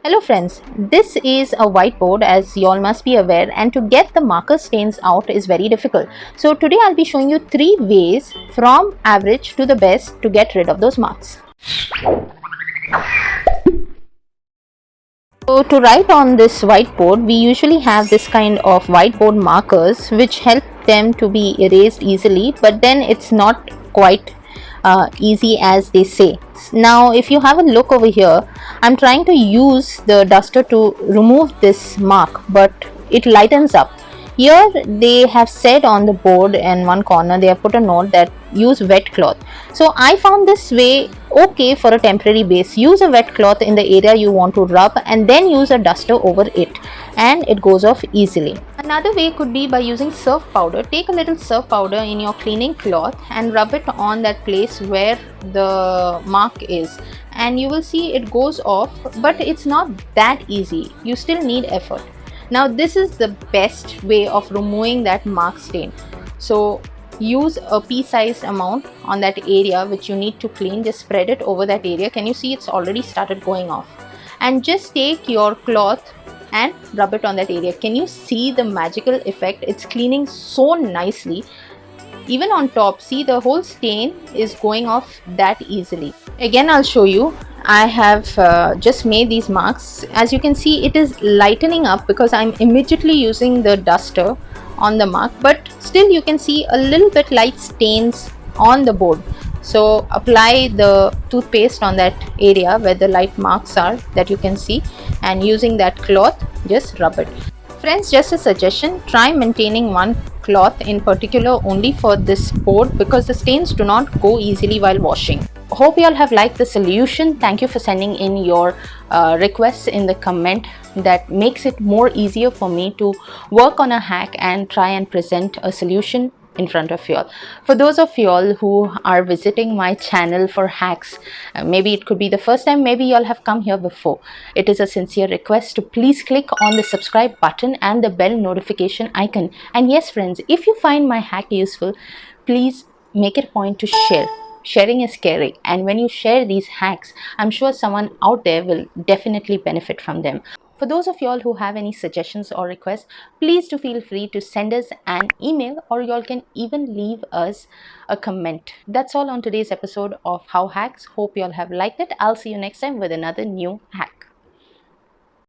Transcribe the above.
Hello friends, this is a whiteboard as you all must be aware, and to get the marker stains out is very difficult. So today I'll be showing you 3 ways from average to the best to get rid of those marks. So to write on this whiteboard, we usually have this kind of whiteboard markers which help them to be erased easily, but then it's not quite easy as they say. Now if you have a look over here, I'm trying to use the duster to remove this mark, but it lightens up. Here they have said on the board in one corner, they have put a note that use wet cloth. So I found this way okay for a temporary base. Use a wet cloth in the area you want to rub and then use a duster over it, and it goes off easily. Another way could be by using surf powder. Take a little surf powder in your cleaning cloth and rub it on that place where the mark is, and you will see it goes off, but it's not that easy. You still need effort. Now this is the best way of removing that mark stain. So use a pea-sized amount on that area which you need to clean. Just spread it over that area. Can you see it's already started going off? And just take your cloth and rub it on that area. Can you see the magical effect? It's cleaning so nicely. Even on top, see, the whole stain is going off that easily. Again, I'll show you. I have just made these marks. As you can see, it is lightening up because I'm immediately using the duster on the mark, but still you can see a little bit light stains on the board. So apply the toothpaste on that area where the light marks are that you can see, and using that cloth, just rub it. Friends, just a suggestion, try maintaining one cloth in particular only for this board because the stains do not go easily while washing. Hope you all have liked the solution. Thank you for sending in your requests in the comment. That makes it more easier for me to work on a hack and try and present a solution in front of you all. For those of you all who are visiting my channel for hacks, maybe it could be the first time, maybe you all have come here before, it is a sincere request to please click on the subscribe button and the bell notification icon. And yes friends, if you find my hack useful, please make it a point to share. Sharing is caring, and when you share these hacks, I'm sure someone out there will definitely benefit from them. For those of y'all who have any suggestions or requests, please do feel free to send us an email, or y'all can even leave us a comment. That's all on today's episode of How Hacks. Hope y'all have liked it. I'll see you next time with another new hack.